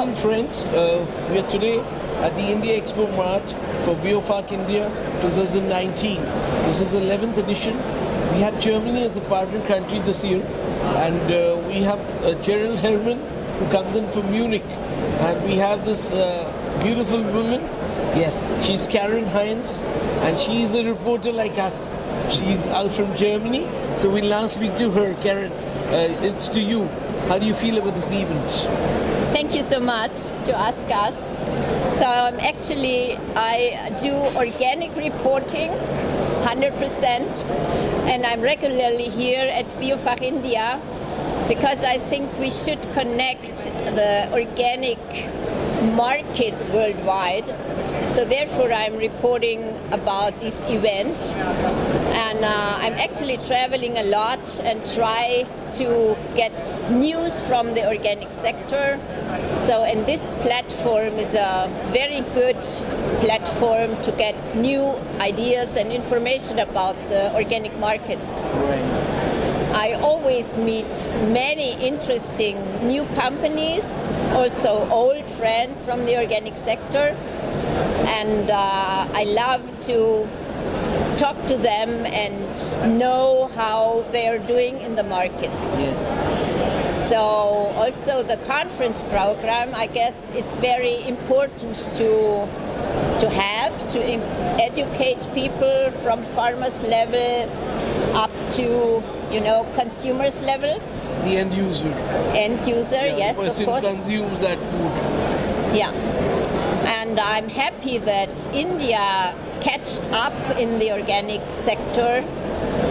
afternoon, friends. We are today at the India Expo March for BIOFACH India 2019. This is the 11th edition. We have Germany as a partner country this year, and we have Gerald Herman, who comes in from Munich, and we have this beautiful woman. Yes, she's Karen Heinz, and she's a reporter like us. She's out from Germany, so we'll now speak to her. Karen, it's to you. How do you feel about this event? Thank you so much to ask us. So I do organic reporting, 100%, and I'm regularly here at BIOFACH India because I think we should connect the organic markets worldwide. So therefore I'm reporting about this event, and I'm actually traveling a lot and try to get news from the organic sector. So and this platform is a very good platform to get new ideas and information about the organic markets. Right. I always meet many interesting new companies, also old friends from the organic sector, and I love to talk to them and know how they are doing in the markets. Yes. So also the conference program, I guess it's very important to educate people from farmers level up to consumers level. The end user. End user, yes, the person of course. Consumes that food. Yeah. And I'm happy that India catched up in the organic sector.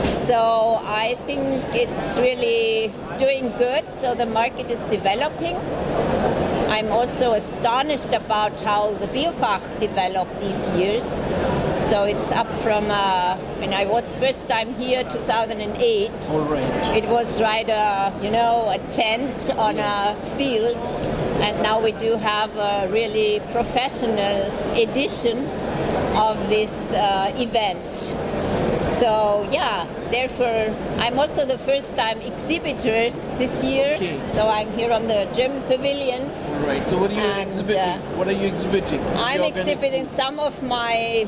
So I think it's really doing good. So the market is developing. I'm also astonished about how the BIOFACH developed these years. So it's up from when I was first time here, 2008. All right. It was right, a tent on a field, and now we do have a really professional edition of this event. So yeah, therefore I'm also the first time exhibitor this year. Okay. So I'm here on the German Pavilion. All right. So what are you exhibiting? What are you exhibiting? I'm exhibiting some of my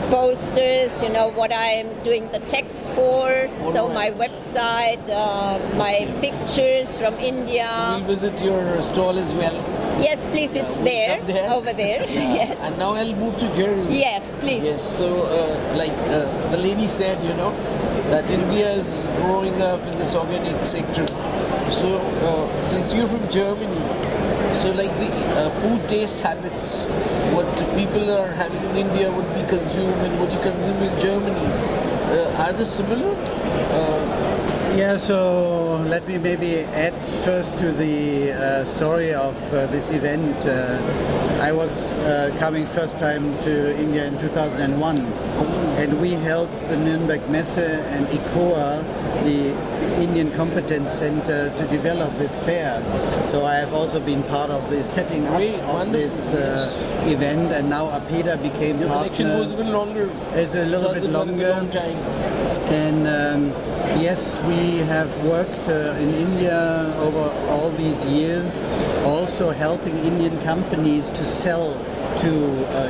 posters, what I'm doing the text for, so my website, my pictures from India. So we'll visit your stall as well. Yes, please, it's there, over there. Yeah. Yes. And now I'll move to Gerald. Yes, please. Yes, so the lady said, that India is growing up in this organic sector. So since you're from Germany, so like the food taste habits, what people are having in India would be consumed and what you consume in Germany, are they similar? Yeah, so let me maybe add first to the story of this event. I was coming first time to India in 2001, and we helped the Nuremberg Messe and ICOA, the Indian Competence Center, to develop this fair. So I have also been part of the setting up of this event, and now APEDA became Your partner. connection was a bit longer. It's a little bit longer. And yes, we have worked in India over all these years, also helping Indian companies to sell to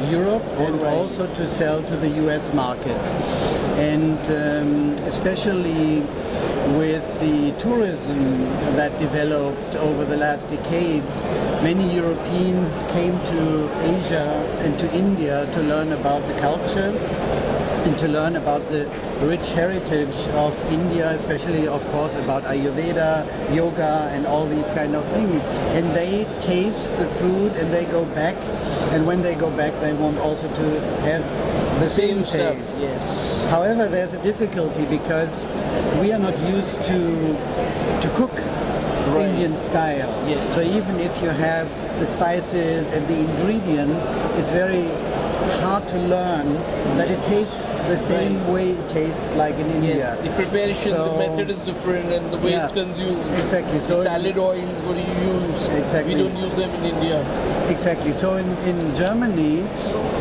Europe and also to sell to the US markets. And especially with the tourism that developed over the last decades, many Europeans came to Asia and to India to learn about the culture and to learn about the rich heritage of India, especially, of course, about Ayurveda, yoga, and all these kind of things. And they taste the food and they go back, and when they go back, they want also to have the same taste. Yes. However, there's a difficulty because we are not used to cook Indian style. Yes. So even if you have the spices and the ingredients, it's very hard to learn that it tastes the same way it tastes like in India. Yes, the preparation, So- the method is different, and the way Yeah, it's consumed. exactly. The So salad oils, what do you use? Exactly. We don't use them in India. Exactly. So in Germany,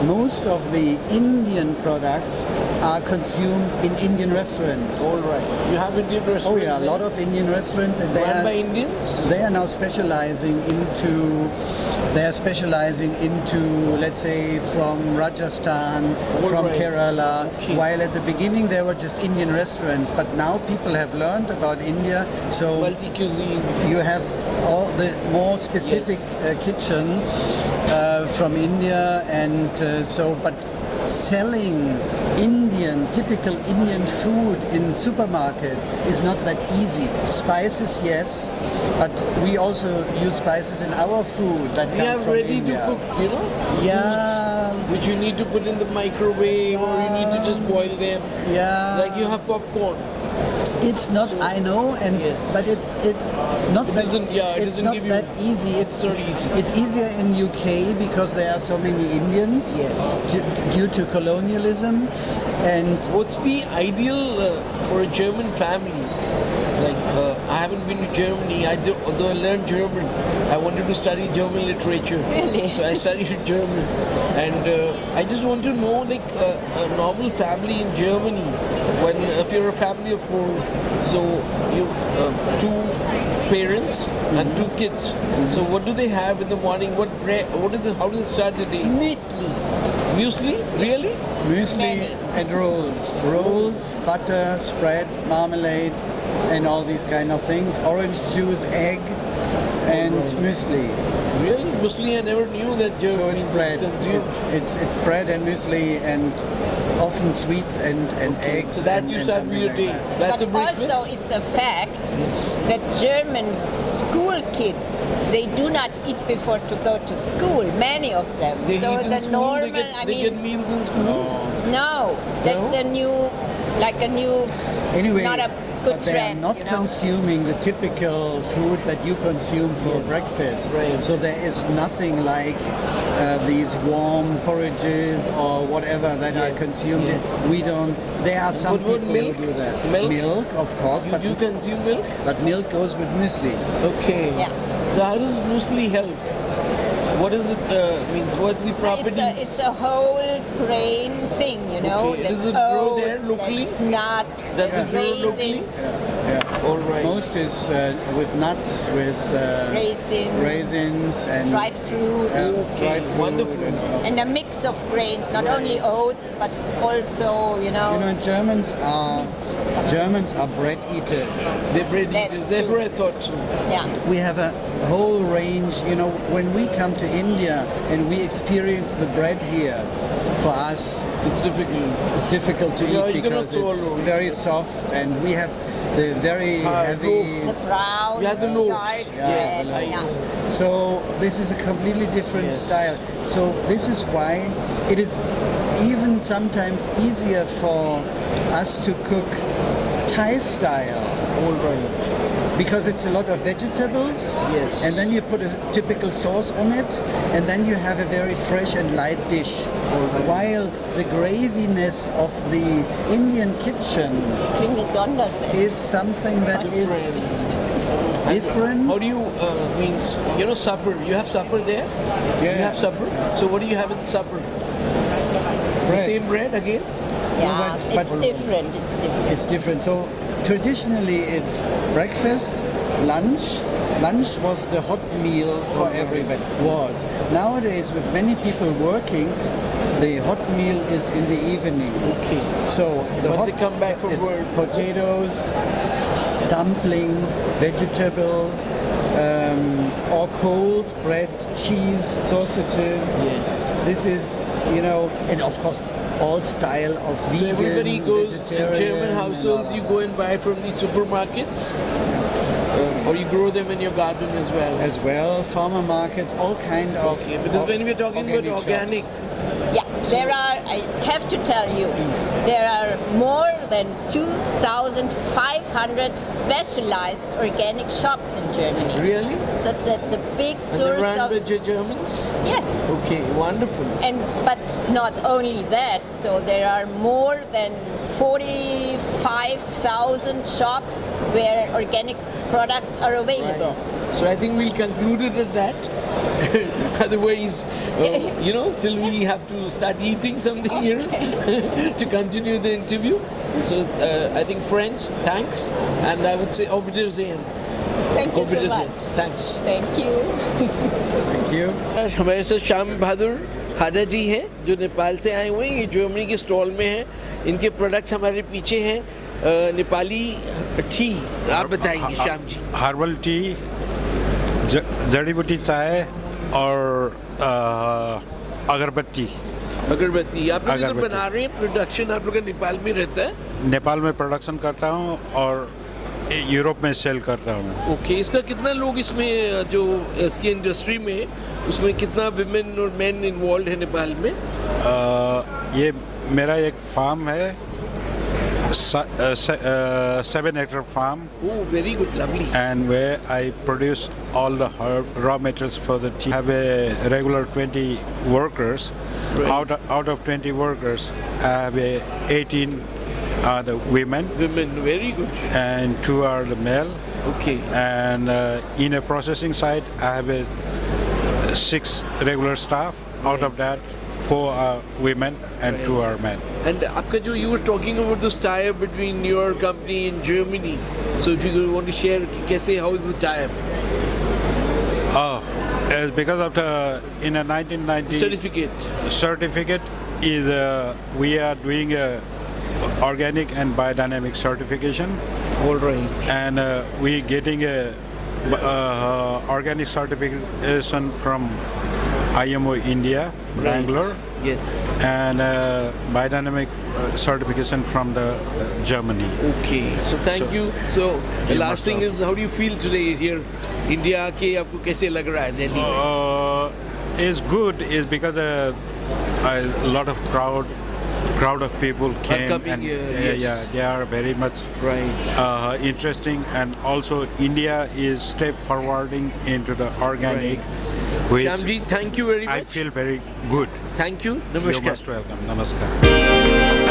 most of the Indian products are consumed in Indian restaurants. All right. You have Indian restaurants. Oh yeah, a lot of Indian restaurants, and run by Indians. they are now specializing into. They are specializing into, let's say, from Rajasthan, All from right. Kerala. Okay. While at the beginning they were just Indian restaurants, but now people have learned about India. So Multi cuisine. you have all the more specific kitchen from India, and but selling typical Indian food in supermarkets is not that easy. Spices, yes, but we also use spices in our food that We come have from ready India. to cook, Yeah. foods which you need to put in the microwave, or you need to just boil them. Yeah, Like you have popcorn. it's not. I know, and Yes. but it's not It that doesn't- yeah, it it's doesn't not give you- that easy. It's not easy. It's easier in UK because there are so many Indians. Yes. Due to colonialism, and What's the ideal for a German family? Like, I haven't been to Germany. Although I learned German, I wanted to study German literature. Really? So I studied German, and I just want to know, like, a normal family in Germany. When if you're a family of four, so you two parents and two kids. So what do they have in the morning? What bread? How do they start the day? Muesli. Muesli? Really? muesli Many. and rolls, butter, spread, marmalade, and all these kind of things. Orange juice, egg, and muesli. Really? Muesli, I never knew that German So it's means bread. consumed. It's bread and muesli, and often sweets and eggs. So that's and, you and start something your like day. that. That's a But breakfast. also it's a fact Yes. that German school kids, they do not eat before to go to school, many of them. They so eat in the school, normal, they get meals in school. no, that's No? a new, like a new, Anyway, not a good but they trend, are not you know. consuming the typical food that you consume for Yes, breakfast. right. So there is nothing like these warm porridges or whatever that are Yes, consumed. yes. We don't. There are some What about people milk? who do that. Milk? Of course, You but do consume milk? milk goes with muesli. Okay. Yeah. So how does muesli help? What does it means? What's the properties? It's a whole grain thing, you know. Okay, That's does it grow there oats, locally? That's nuts, Does that's it grow locally? raisins, Yeah. All right. Most is with nuts, with raisins and dried fruit, dried fruit. Wonderful. and a mix of grains, not only oats, but also, You know, Germans are bread eaters. They're bread That's eaters. Therefore, I true. thought so. yeah. We have a whole range. You know, when we come to India and we experience the bread here, for us It's difficult. it's difficult to Yeah, eat you cannot because it's swallow. very soft, and we have the very heavy. loaf. The brown, Yeah, the loaves. dark Yeah, bread. the Yeah. loaves. So this is a completely different Yes. style. So this is why it is even sometimes easier for us to cook Thai style, All right. because it's a lot of vegetables, Yes. and then you put a typical sauce on it, and then you have a very fresh and light dish. While the graviness of the Indian kitchen Klingt besonders. is something that is different. How do you means supper? You have supper there. Yeah. You have supper. So what do you have at supper? The Bread. same bread again. Yeah, but- it's different. It's different. It's different. So traditionally it's breakfast, lunch. Lunch was the hot meal for everybody. Was. Nowadays, with many people working, the hot meal is in the evening. Okay. So the Once hot they come back from is work. potatoes, dumplings, vegetables, or cold bread, cheese, sausages. Yes. This is, and of course, all style of So vegan, everybody goes in vegetarian, German and all households. You of go and buy from the supermarkets, or you grow them in your garden as well. as well, farmer markets, all kind of. Okay, because when we're talking about shops. organic, Yeah, there are, I have to tell you, Please. there are more than 2,500 specialized organic shops in Germany. Really? So that's a big And source they're run of... by Germans? Yes. Okay, wonderful. But not only that, so there are more than 45,000 shops where organic products are available. Right. So I think we'll conclude it at that. Otherwise, till we have to start eating something here to continue the interview. So I think, friends, thanks. And I would say, auf Wiedersehen. Thank you Auf so Wiedersehen. much. Thanks. Thank you. Thank you. हमारे साथ श्याम बहादुर हाडा जी हैं जो नेपाल से आए हुए हैं, ये Germany के स्टॉल में हैं। इनके प्रोडक्ट्स हमारे पीछे हैं। नेपाली टी आप बताएंगे श्याम जी। हर्बल टी, जड़ी बूटी चाय और अगरबत्ती। अगरबत्ती आप लोग इधर अगरबत्ती। बना रहे हैं, प्रोडक्शन आप लोग का नेपाल में रहता है? नेपाल में प्रोडक्शन करता हूँ और यूरोप में सेल करता हूँ। ओके, इसका कितना लोग इसमें जो इसकी इंडस्ट्री में उसमें कितना विमेन और मेन इन्वॉल्व है नेपाल में? ये मेरा एक फार्म है, 7 hectare farm. Oh, very good, lovely. And where I produce all the raw materials for the tea. I have a regular 20 workers. Right. Out of 20 workers, I have 18 are the women. Women, very good. And 2 are the male. Okay. And in a processing side, I have 6 regular staff. Out of that, 4 are women and 2 are men. And आपका जो you were talking about this tie-up between your company and Germany. So if you want to share, कैसे how is the tie-up? Because of the in a 1990 certificate is we are doing a organic and biodynamic certification. All right. And we getting a organic certification from IMO India, Bangalore. Yes. And biodynamic certification from the Germany. Okay. So thank you. So the You last must thing have. is, how do you feel today here, India आके आपको कैसे लग रहा है दिल्ली में? Is good is because a lot of crowd of people came coming and here, yes. yeah, they are very much Right. interesting, and also India is step forwarding into the organic. Which Shyamji, thank you very much. I feel very good. Thank you. You're Namaskar. most welcome. Namaskar.